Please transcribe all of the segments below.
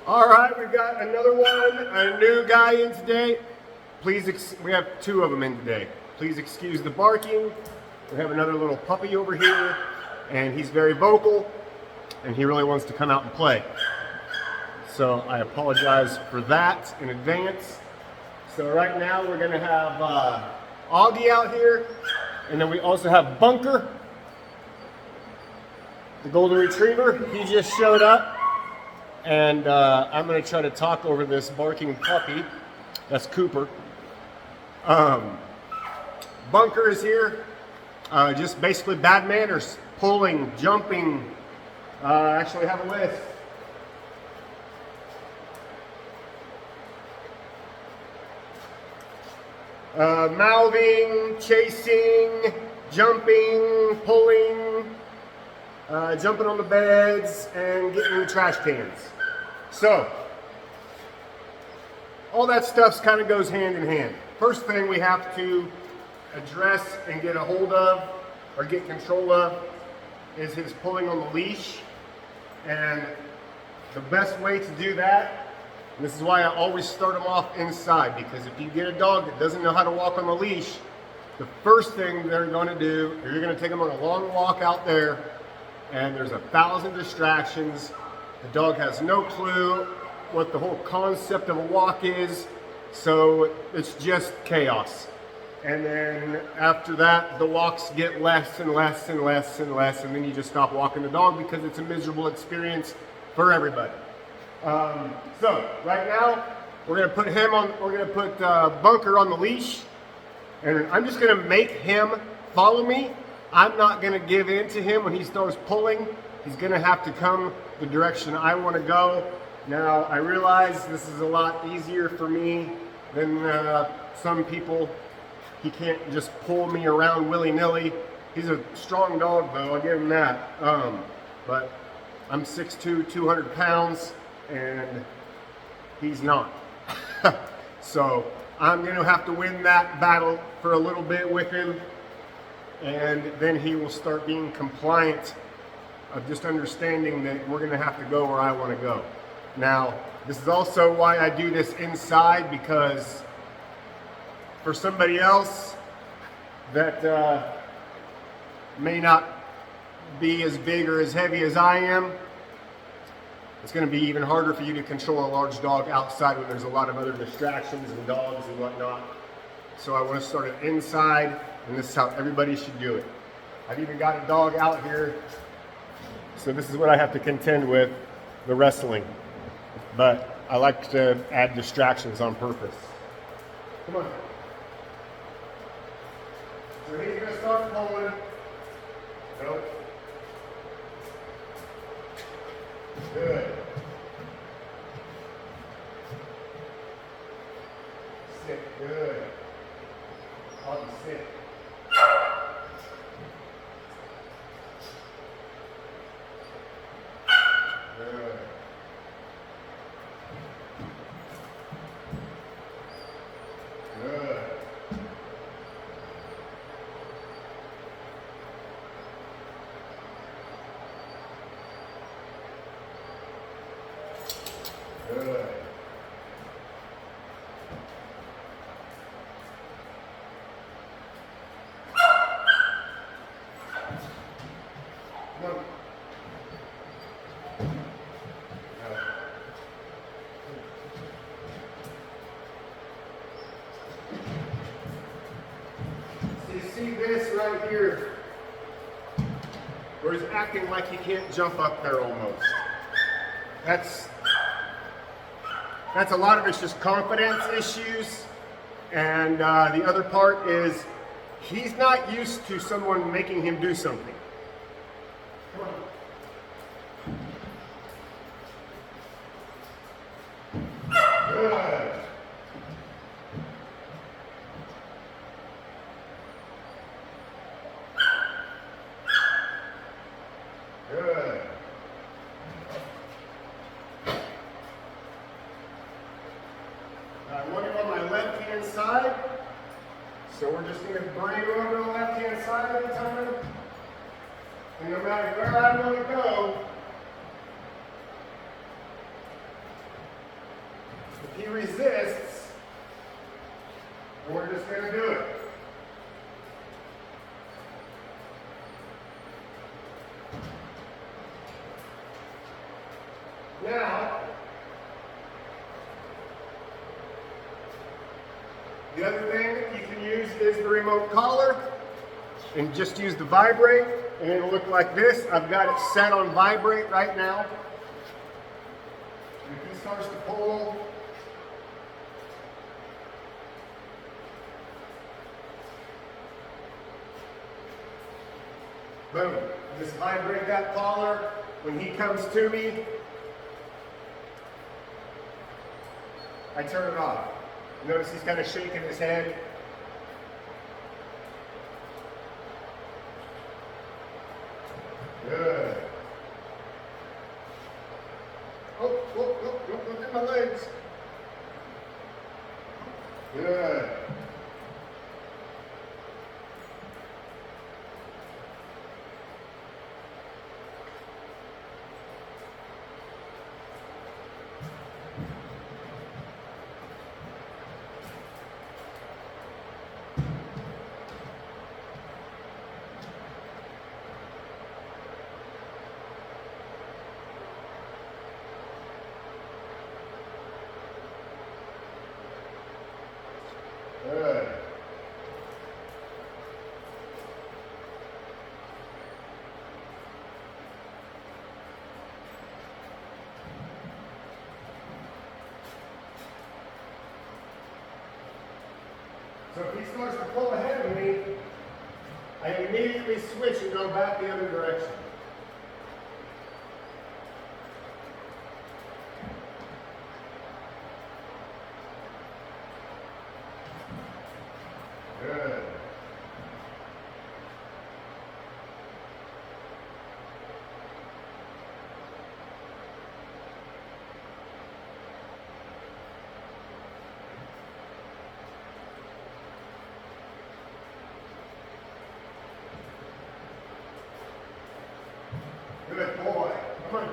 All right, we've got another one, a new guy in today. We have two of them in today. Please excuse the barking. We have another little puppy over here, and he's very vocal, and he really wants to come out and play. So I apologize for that in advance. So right now we're gonna have Auggie out here, and then we also have Bunker, the golden retriever. He just showed up, and I'm gonna try to talk over this barking puppy. That's Cooper. Bunker is here, just basically bad manners, pulling, jumping. Actually have a list. Mouthing, chasing, jumping, pulling, jumping on the beds, and getting in the trash cans. So, all that stuff kind of goes hand in hand. First thing we have to address and get a hold of, or get control of, is his pulling on the leash. And the best way to do that, and this is why I always start them off inside, because if you get a dog that doesn't know how to walk on the leash, the first thing they're going to do, you're going to take them on a long walk out there, and there's 1,000 distractions. The dog has no clue what the whole concept of a walk is, so it's just chaos. And then after that, the walks get less and less and less and less, and then you just stop walking the dog because it's a miserable experience for everybody. So right now, we're gonna put Bunker on the leash, and I'm just gonna make him follow me. I'm not gonna give in to him when he starts pulling. He's gonna have to come the direction I want to go. Now I realize this is a lot easier for me than some people. He can't just pull me around willy-nilly. He's a strong dog though, I'll give him that. But I'm 6'2", 200 pounds, and he's not. So I'm gonna have to win that battle for a little bit with him, and then he will start being compliant of just understanding that we're gonna have to go where I wanna go. Now, this is also why I do this inside, because for somebody else that may not be as big or as heavy as I am, it's going to be even harder for you to control a large dog outside when there's a lot of other distractions and dogs and whatnot. So I want to start it inside, and this is how everybody should do it. I've even got a dog out here, so this is what I have to contend with, the wrestling. But I like to add distractions on purpose. Come on. So he's going to start pulling. Nope. Good. Sit. Good. On the sit. Good. Good. Good. Look. So you see this right here, where he's acting like he can't jump up there almost. That's a lot of it's just confidence issues, and the other part is he's not used to someone making him do something. Come on. Good. Good. I'm looking on my left-hand side, so we're just going to bring it over to the left-hand side of the time. And no matter where I want to go, If he resists, then we're just going to do it. Now, the other thing that you can use is the remote collar, and just use the vibrate, and it'll look like this. I've got it set on vibrate right now. And if he starts to pull, boom, just vibrate that collar. When he comes to me, I turn it off. Notice he's kind of shaking his head. Good. Oh, don't look at my legs. Good. Good. So if he starts to pull ahead of me, I immediately switch and go back the other direction. Good. Good boy. Come on.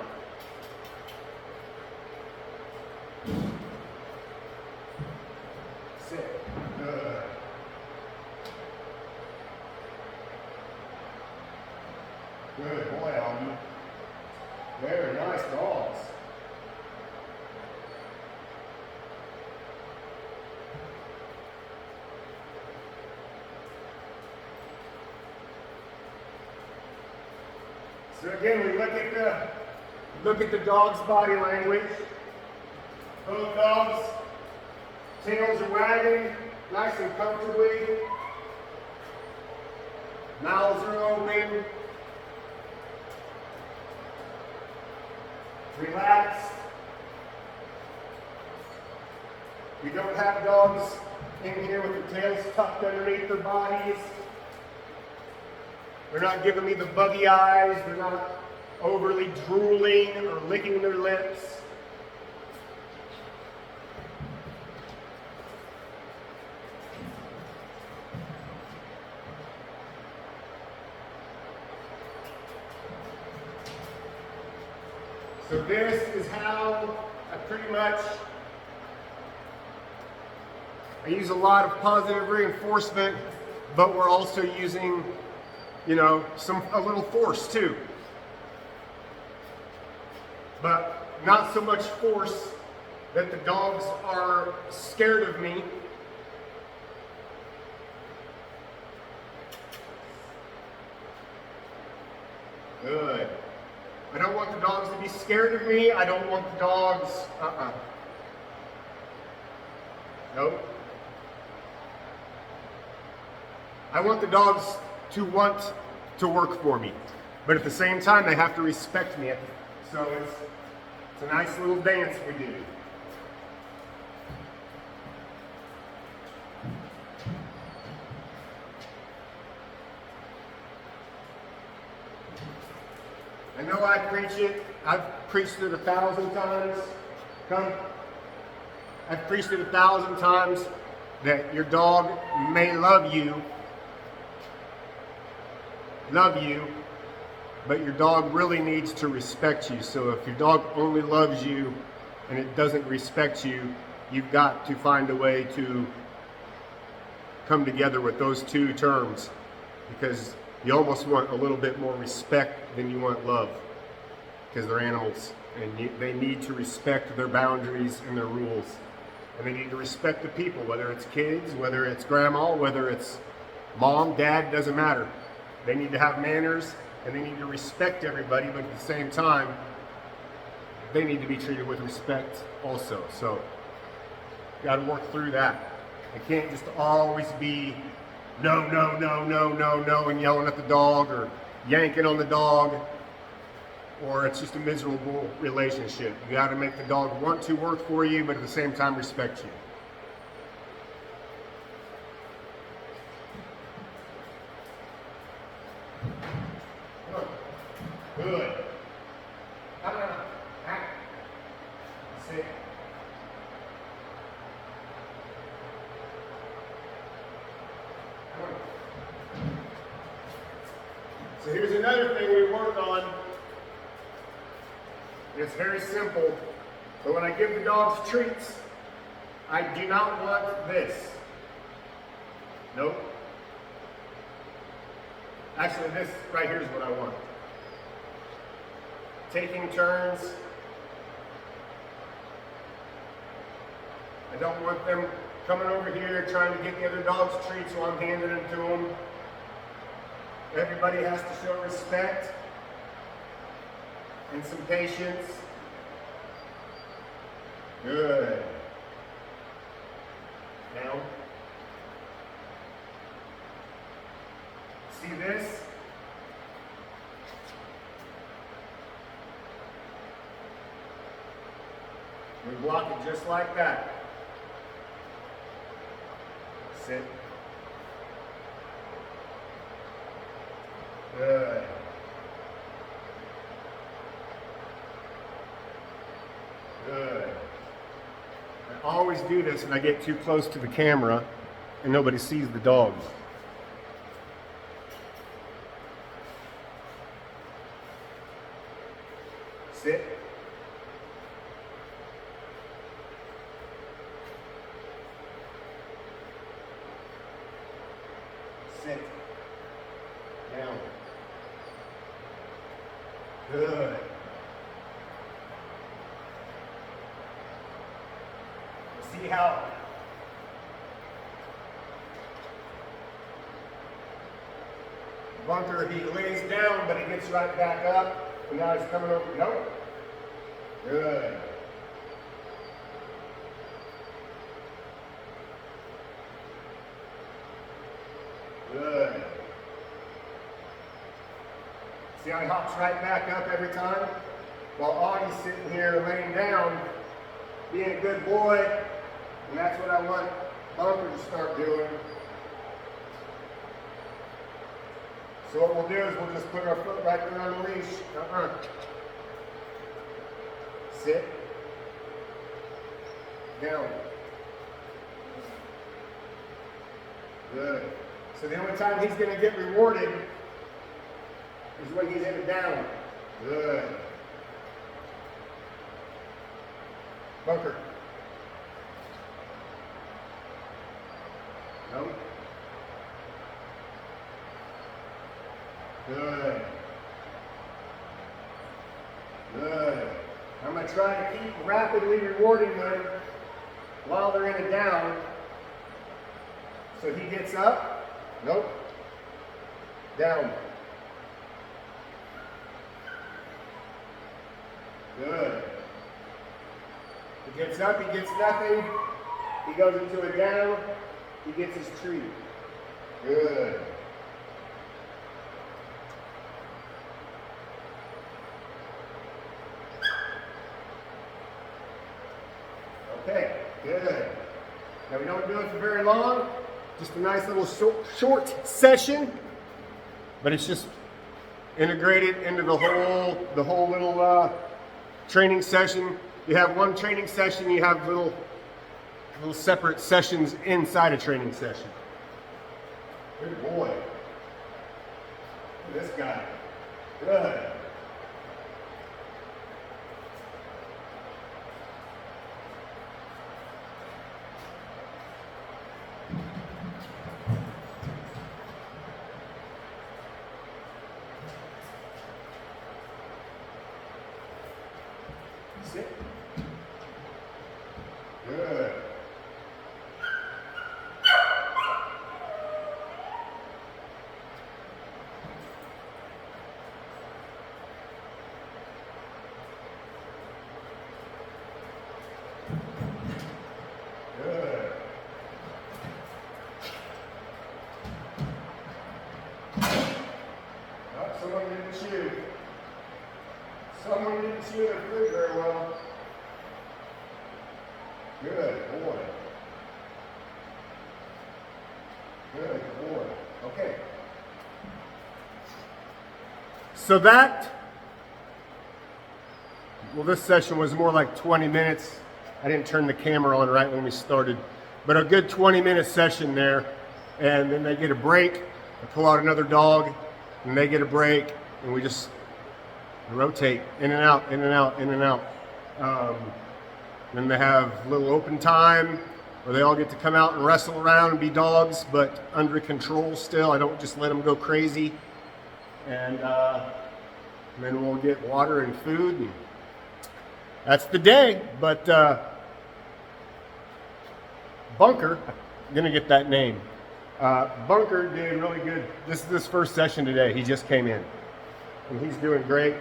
Sit. Good. Good boy, Auggie. Very nice dogs. So again, we look at the dog's body language. Both dogs, tails are wagging nice and comfortably. Mouths are open. Relaxed. We don't have dogs in here with their tails tucked underneath their bodies. They're not giving me the buggy eyes. They're not overly drooling or licking their lips. So this is how I use a lot of positive reinforcement, but we're also using, you know, a little force too. But not so much force that the dogs are scared of me. Good. I don't want the dogs to be scared of me. I don't want the dogs, Nope. I want the dogs to want to work for me, but at the same time, they have to respect me. So it's a nice little dance we do. I know I preach it. I've preached it 1,000 times. Come. I've preached it 1,000 times that your dog may love you, but your dog really needs to respect you. So if your dog only loves you and it doesn't respect you, you've got to find a way to come together with those two terms, because you almost want a little bit more respect than you want love, because they're animals and they need to respect their boundaries and their rules, and they need to respect the people, whether it's kids, whether it's grandma, whether it's mom, dad, doesn't matter. They need to have manners and they need to respect everybody, but at the same time they need to be treated with respect also. So you got to work through that. It can't just always be no, no, no, no, no, no, and yelling at the dog or yanking on the dog, or it's just a miserable relationship. You got to make the dog want to work for you, but at the same time respect you. Good. Sit. So here's another thing we work on. It's very simple. But when I give the dogs treats, I do not want this. Nope. Actually, this right here is what I want. Taking turns. I don't want them coming over here trying to get the other dogs treats while I'm handing them to them. Everybody has to show respect and some patience. Good. Now, see this? We block it just like that. Sit. Good. Good. I always do this when I get too close to the camera and nobody sees the dogs. Sit. Sit. Down. Good. See how Bunker, he lays down, but he gets right back up, and now he's coming over. Nope. Good. Good. See how he hops right back up every time? While Augie's sitting here laying down, being a good boy, and that's what I want Bunker to start doing. So what we'll do is we'll just put our foot right there on the leash. Sit. Down. Good. So the only time he's going to get rewarded is when he's headed down. Good. Bunker. No. Good. Good. I'm going to try to keep rapidly rewarding them while they're in a down. So he gets up. Nope. Down. Good. He gets up, he gets nothing. He goes into a down. He gets his treat. Good. Okay, good. Now we don't do it for very long. Just a nice little short session, but it's just integrated into the whole little training session. You have one training session, you have little separate sessions inside a training session. Good boy. Look at this guy. Good. Good boy. Good boy. Okay. So this session was more like 20 minutes. I didn't turn the camera on right when we started, but a good 20-minute session there. And then they get a break. I pull out another dog, and they get a break, and we just rotate in and out, in and out, in and out. Then they have a little open time where they all get to come out and wrestle around and be dogs, but under control still. I don't just let them go crazy. And then we'll get water and food. And that's the day. But Bunker, I'm going to get that name. Bunker did really good. This is his first session today. He just came in. And he's doing great.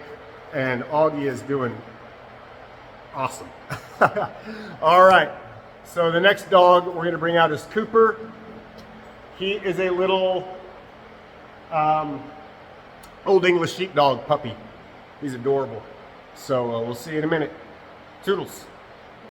And Auggie is doing awesome. All right. So the next dog we're going to bring out is Cooper. He is a little Old English sheepdog puppy. He's adorable. So we'll see you in a minute. Toodles.